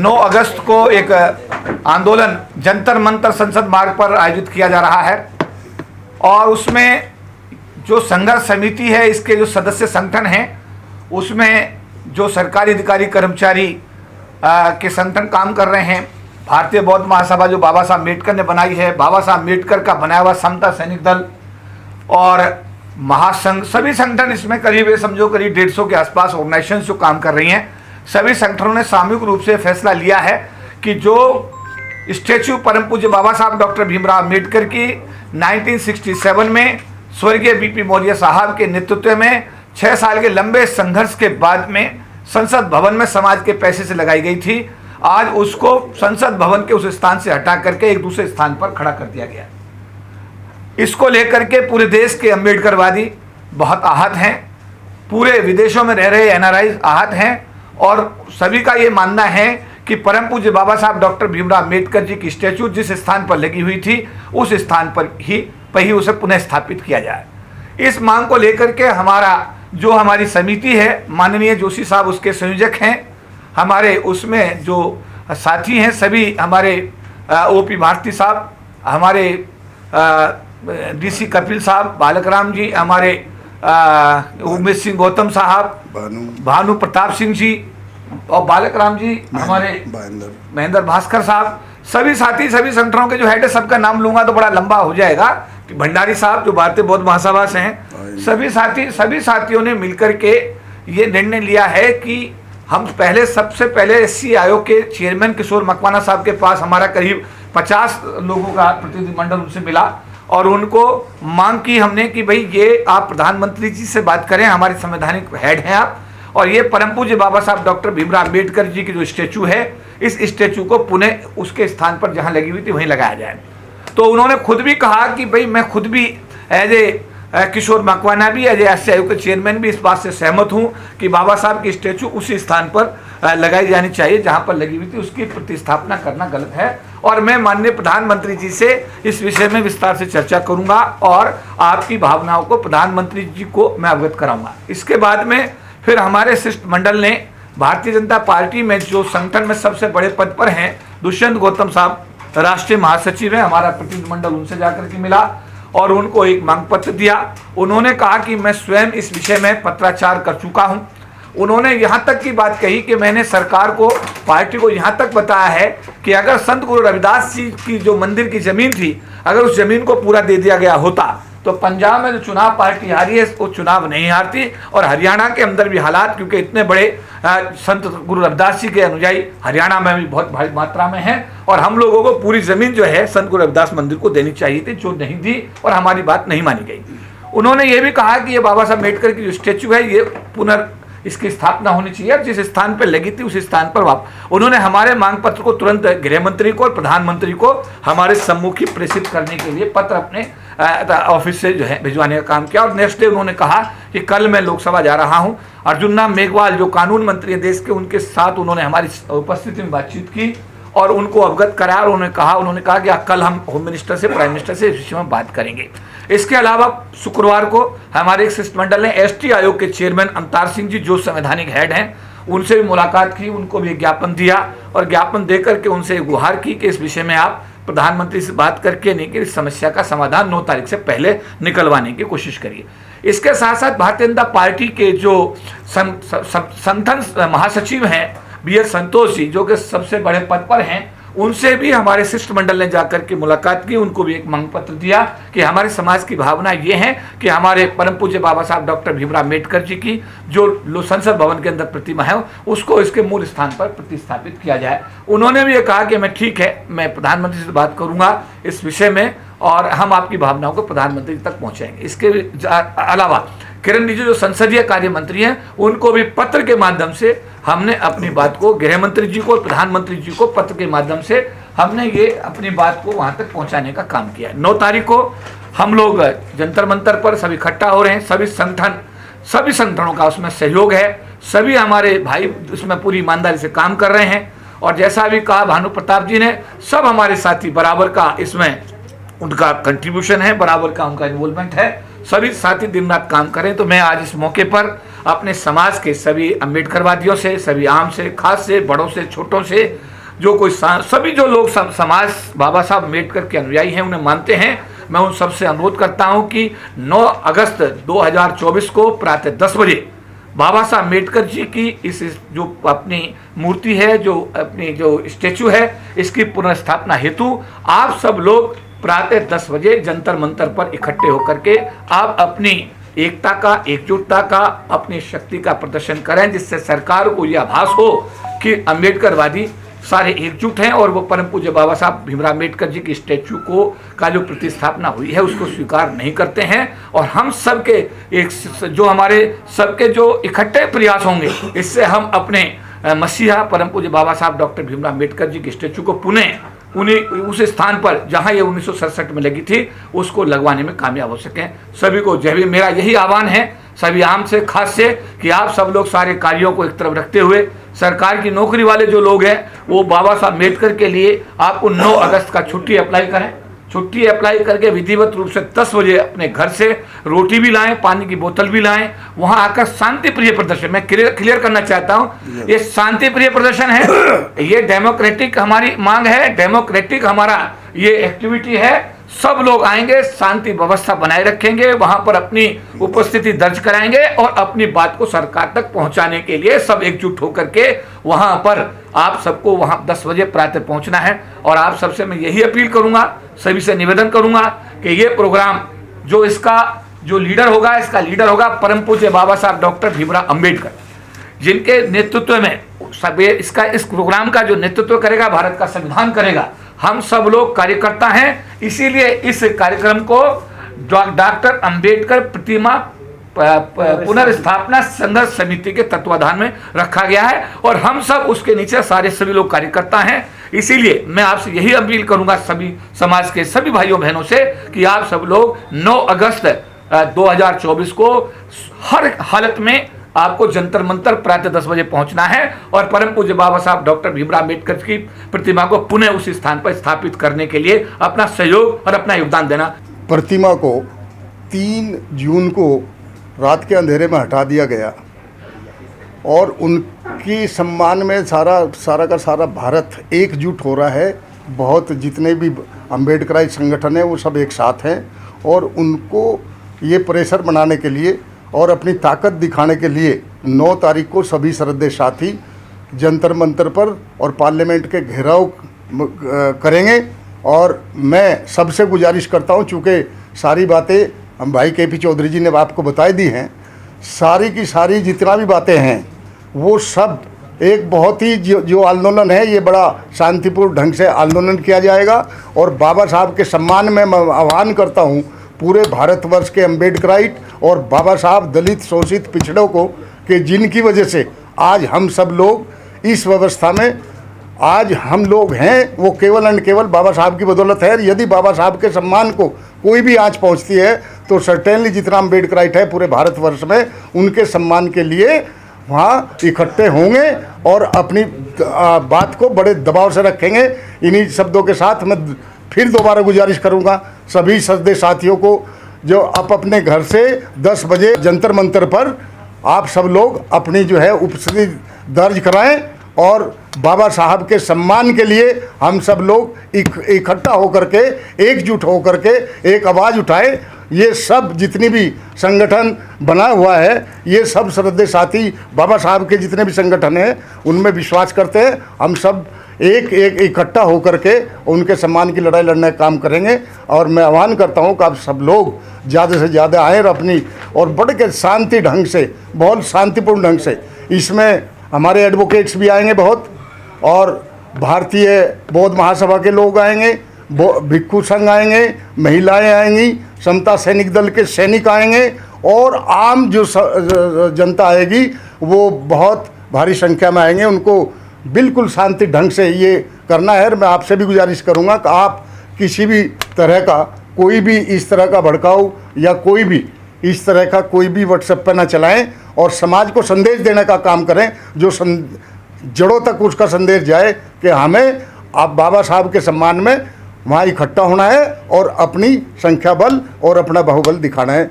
9 अगस्त को एक आंदोलन जंतर मंतर संसद मार्ग पर आयोजित किया जा रहा है और उसमें जो संघर्ष समिति है, इसके जो सदस्य संगठन हैं, उसमें जो सरकारी अधिकारी कर्मचारी के संगठन काम कर रहे हैं। भारतीय बौद्ध महासभा जो बाबा साहब अम्बेडकर ने बनाई है, बाबा साहब अम्बेडकर का बनाया हुआ समता सैनिक दल और महासंघ, सभी संगठन इसमें करीब समझो करीब 150 के आसपास ऑर्गेनाइजेशन जो काम कर रही हैं। सभी संगठनों ने सामूहिक रूप से फैसला लिया है कि जो स्टैच्यू परम पूज्य बाबा साहब डॉक्टर भीमराव अम्बेडकर की 1967 में स्वर्गीय बीपी मौर्य साहब के नेतृत्व में 6 साल के लंबे संघर्ष के बाद में संसद भवन में समाज के पैसे से लगाई गई थी, आज उसको संसद भवन के उस स्थान से हटा करके एक दूसरे स्थान पर खड़ा कर दिया गया। इसको लेकर के पूरे देश के अम्बेडकरवादी बहुत आहत हैं, पूरे विदेशों में रह रहे एनआरआई आहत हैं और सभी का ये मानना है कि परम पूज्य बाबा साहब डॉक्टर भीमराव अम्बेडकर जी की स्टैच्यू जिस स्थान पर लगी हुई थी उस स्थान पर ही उसे पुनः स्थापित किया जाए। इस मांग को लेकर के हमारी समिति है, माननीय जोशी साहब उसके संयोजक हैं, हमारे उसमें जो साथी हैं सभी हमारे ओपी भारती साहब, हमारे डीसी कपिल साहब, बालक राम जी, हमारे उमेश सिंह गौतम साहब, भानु प्रताप सिंह जी और बालक राम जी, हमारे महेंद्र भास्कर साहब, सभी साथी, सभी संगठनों के जो हेड है, सबका नाम लूंगा तो बड़ा लंबा हो जाएगा। भंडारी साहब जो भारतीय बौद्ध महासभा से हैं, सभी साथियों ने मिलकर के ये निर्णय लिया है कि हम सबसे पहले एससी आयोग के चेयरमैन किशोर मकवाना साहब के पास हमारा करीब 50 लोगों का प्रतिनिधिमंडल उनसे मिला और उनको मांग की हमने कि भाई ये आप प्रधानमंत्री जी से बात करें, हमारे संवैधानिक हेड हैं आप, और ये परम पूज्य बाबा साहब डॉक्टर भीमराव अम्बेडकर जी की जो स्टैचू है, इस स्टैचू को पुनः उसके स्थान पर जहां लगी हुई थी वहीं लगाया जाए। तो उन्होंने खुद भी कहा कि भाई मैं खुद भी एज ए किशोर मकवाना भी एज एससी आयोग के चेयरमैन भी इस बात से सहमत हूं कि बाबा साहब की स्टैचू उसी स्थान पर लगाई जानी चाहिए जहां पर लगी हुई थी, उसकी प्रतिस्थापना करना गलत है। और मैं माननीय प्रधानमंत्री जी से इस विषय में विस्तार से चर्चा करूंगा और आपकी भावनाओं को प्रधानमंत्री जी को मैं अवगत कराऊंगा। इसके बाद में फिर हमारे शिष्टमंडल ने भारतीय जनता पार्टी में जो संगठन में सबसे बड़े पद पर हैं, दुष्यंत गौतम साहब राष्ट्रीय महासचिव हैं, हमारा प्रतिनिधिमंडल उनसे जाकर के मिला और उनको एक मांग पत्र दिया। उन्होंने कहा कि मैं स्वयं इस विषय में पत्राचार कर चुका हूं। उन्होंने यहाँ तक की बात कही कि मैंने सरकार को, पार्टी को यहाँ तक बताया है कि अगर संत गुरु रविदास जी की जो मंदिर की जमीन थी, अगर उस जमीन को पूरा दे दिया गया होता तो पंजाब में जो चुनाव पार्टी हारी है वो चुनाव नहीं हारती और हरियाणा के अंदर भी हालात, क्योंकि इतने बड़े संत गुरु रविदास जी के अनुयायी हरियाणा में भी बहुत भारी मात्रा में हैं और हम लोगों को पूरी जमीन जो है संत गुरु रविदास मंदिर को देनी चाहिए थी, जो नहीं दी और हमारी बात नहीं मानी गई। उन्होंने ये भी कहा कि ये बाबा साहब अम्बेडकर की जो स्टैचू है ये इसकी स्थापना होनी चाहिए, जिस स्थान पर लगी थी उस स्थान पर उन्होंने हमारे मांग पत्र को तुरंत गृह मंत्री को और प्रधानमंत्री को हमारे सम्मुखी प्रेषित करने के लिए पत्र अपने ऑफिस से जो है भिजवाने का काम किया। और नेक्स्ट डे उन्होंने कहा कि कल मैं लोकसभा जा रहा हूं। अर्जुन राम मेघवाल जो कानून मंत्री हैं देश के, उनके साथ उन्होंने हमारी उपस्थिति में बातचीत की और उनको अवगत कराया। उन्होंने कहा कि कल हम होम मिनिस्टर से, प्राइम मिनिस्टर से इस विषय में बात करेंगे। इसके अलावा शुक्रवार को हमारे एक शिष्टमंडल ने एसटी आयोग के चेयरमैन अवतार सिंह जी जो संवैधानिक हेड हैं उनसे भी मुलाकात की, उनको भी ज्ञापन दिया और ज्ञापन देकर के उनसे गुहार की कि इस विषय में आप प्रधानमंत्री से बात करके नहीं कि इस समस्या का समाधान 9 तारीख से पहले निकलवाने की कोशिश करिए। इसके साथ साथ भारतीय जनता पार्टी के जो संगठन महासचिव हैं BL संतोष जी जो कि सबसे बड़े पद पर हैं, उनसे भी हमारे शिष्टमंडल ने जाकर के मुलाकात की, उनको भी एक मांग पत्र दिया कि हमारे समाज की भावना ये है कि हमारे परम पूज्य बाबा साहब डॉक्टर भीमराव अम्बेडकर जी की जो संसद भवन के अंदर प्रतिमा है उसको इसके मूल स्थान पर प्रतिस्थापित किया जाए। उन्होंने भी ये कहा कि मैं ठीक है, मैं प्रधानमंत्री से बात करूंगा इस विषय में और हम आपकी भावनाओं को प्रधानमंत्री तक पहुंचाएंगे। इसके अलावा किरण रिजिजू जो संसदीय कार्य मंत्री हैं, उनको भी पत्र के माध्यम से हमने अपनी बात को गृह मंत्री जी को और प्रधानमंत्री जी को पत्र के माध्यम से हमने ये अपनी बात को वहां तक पहुंचाने का काम किया। 9 तारीख को हम लोग जंतर मंतर पर सब इकट्ठा हो रहे हैं, सभी संगठनों का उसमें सहयोग है, सभी हमारे भाई उसमें पूरी ईमानदारी से काम कर रहे हैं और जैसा भी कहा भानु प्रताप जी ने, सब हमारे साथी बराबर का इसमें उनका कंट्रीब्यूशन है, बराबर का उनका इन्वॉल्वमेंट है, सभी साथी दिन रात काम करें। तो मैं आज इस मौके पर अपने समाज के सभी अम्बेडकरवादियों से, सभी आम से, खास से, बड़ों से, छोटों से जो कोई सभी जो लोग समाज बाबा साहब अम्बेडकर के अनुयायी हैं, उन्हें मानते हैं, मैं उन सबसे अनुरोध करता हूं कि 9 अगस्त 2024 को प्रातः 10 बजे बाबा साहब अम्बेडकर जी की इस जो अपनी मूर्ति है, जो अपनी जो स्टैचू है, इसकी पुनर्स्थापना हेतु आप सब लोग प्रातः 10 बजे जंतर मंतर पर इकट्ठे होकर के आप अपनी एकता का, एकजुटता का, अपनी शक्ति का प्रदर्शन करें, जिससे सरकार को यह आभास हो कि अम्बेडकरवादी सारे एकजुट हैं और वो परम पूज्य बाबा साहब भीमराव अम्बेडकर जी की स्टैचू को का जो प्रतिस्थापना हुई है उसको स्वीकार नहीं करते हैं। और हम सबके एक जो हमारे सबके जो इकट्ठे प्रयास होंगे, इससे हम अपने मसीहा परम पूज्य बाबा साहब डॉक्टर भीमराव अम्बेडकर जी की स्टैचू को पुनः उस स्थान पर जहां ये 1967 में लगी थी उसको लगवाने में कामयाब हो सकें। सभी को जय भीम। मेरा यही आह्वान है सभी आम से खास से कि आप सब लोग सारे कार्यों को एक तरफ रखते हुए सरकार की नौकरी वाले जो लोग हैं वो बाबा साहब अम्बेडकर के लिए आपको 9 अगस्त का छुट्टी अप्लाई करें। छुट्टी अप्लाई करके विधिवत रूप से 10 बजे अपने घर से रोटी भी लाएं, पानी की बोतल भी लाएं, वहां आकर शांति प्रिय प्रदर्शन, मैं क्लियर करना चाहता हूं, ये शांति प्रिय प्रदर्शन है, ये डेमोक्रेटिक हमारी मांग है, डेमोक्रेटिक हमारा ये एक्टिविटी है। सब लोग आएंगे, शांति व्यवस्था बनाए रखेंगे, वहां पर अपनी उपस्थिति दर्ज कराएंगे और अपनी बात को सरकार तक पहुंचाने के लिए सब एकजुट होकर के वहां पर आप सबको वहां 10 बजे प्रातः पहुंचना है। और आप सबसे मैं यही अपील करूंगा, सभी से निवेदन करूंगा कि ये प्रोग्राम जो इसका जो लीडर होगा, इसका लीडर होगा परम पूज्य बाबा साहब डॉक्टर भीमराव अम्बेडकर, जिनके नेतृत्व में इस प्रोग्राम का जो नेतृत्व करेगा भारत का संविधान करेगा। हम सब लोग कार्यकर्ता हैं, इसीलिए इस कार्यक्रम को डॉक्टर अंबेडकर प्रतिमा पुनर्स्थापना संघर्ष समिति के तत्वाधान में रखा गया है और हम सब उसके नीचे सारे सभी लोग कार्यकर्ता हैं। इसीलिए मैं आपसे यही अपील करूंगा सभी समाज के सभी भाइयों बहनों से कि आप सब लोग 9 अगस्त 2024 को हर हालत में आपको जंतर मंतर प्रातः 10 बजे पहुंचना है और परम पूज्य बाबा साहब डॉक्टर भीमराव अम्बेडकर की प्रतिमा को पुनः उसी स्थान पर स्थापित करने के लिए अपना सहयोग और अपना योगदान देना। प्रतिमा को 3 जून को रात के अंधेरे में हटा दिया गया और उनकी सम्मान में सारा का सारा भारत एकजुट हो रहा है। बहुत जितने भी अम्बेडकराई संगठन है वो सब एक साथ हैं और उनको ये प्रेशर बनाने के लिए और अपनी ताकत दिखाने के लिए 9 तारीख को सभी श्रद्धेय साथी जंतर मंतर पर और पार्लियामेंट के घेराव करेंगे। और मैं सबसे गुजारिश करता हूं, चूँकि सारी बातें हम भाई के पी चौधरी जी ने आपको बताई दी हैं, सारी की सारी जितना भी बातें हैं वो सब एक बहुत ही जो आंदोलन है ये बड़ा शांतिपूर्ण ढंग से आंदोलन किया जाएगा। और बाबा साहब के सम्मान में मैं आह्वान करता हूँ पूरे भारतवर्ष के अम्बेडकराइट और बाबा साहब दलित शोषित पिछड़ों को कि जिनकी वजह से आज हम सब लोग इस व्यवस्था में आज हम लोग हैं, वो केवल एंड केवल बाबा साहब की बदौलत है। यदि बाबा साहब के सम्मान को कोई भी आंच पहुंचती है तो सर्टेनली जितना अम्बेडकराइट है पूरे भारतवर्ष में उनके सम्मान के लिए वहाँ इकट्ठे होंगे और अपनी बात को बड़े दबाव से रखेंगे। इन्हीं शब्दों के साथ मैं फिर दोबारा गुजारिश करूंगा सभी श्रद्धेय साथियों को जो आप अपने घर से 10 बजे जंतर मंतर पर आप सब लोग अपनी जो है उपस्थिति दर्ज कराएं और बाबा साहब के सम्मान के लिए हम सब लोग इकट्ठा होकर के एकजुट होकर के एक आवाज़ उठाएं। ये सब जितनी भी संगठन बना हुआ है ये सब श्रद्धेय साथी बाबा साहब के जितने भी संगठन हैं उनमें विश्वास करते हैं। हम सब एक इकट्ठा होकर के उनके सम्मान की लड़ाई लड़ने का काम करेंगे। और मैं आह्वान करता हूं कि आप सब लोग ज़्यादा से ज़्यादा आएँ और अपनी और बढ़ के शांति ढंग से, बहुत शांतिपूर्ण ढंग से, इसमें हमारे एडवोकेट्स भी आएंगे बहुत, और भारतीय बौद्ध महासभा के लोग आएंगे, भिक्षु संघ आएंगे, महिलाएं आएंगी, समता सैनिक दल के सैनिक आएंगे और आम जो जनता आएगी वो बहुत भारी संख्या में आएंगे। उनको बिल्कुल शांति ढंग से ये करना है। मैं आपसे भी गुजारिश करूंगा कि आप किसी भी तरह का कोई भी इस तरह का भड़काऊ या कोई भी इस तरह का कोई भी व्हाट्सएप पर ना चलाएं और समाज को संदेश देने का काम करें जो जड़ों तक उसका संदेश जाए कि हमें आप बाबा साहब के सम्मान में वहाँ इकट्ठा होना है और अपनी संख्या बल और अपना बाहुबल दिखाना है।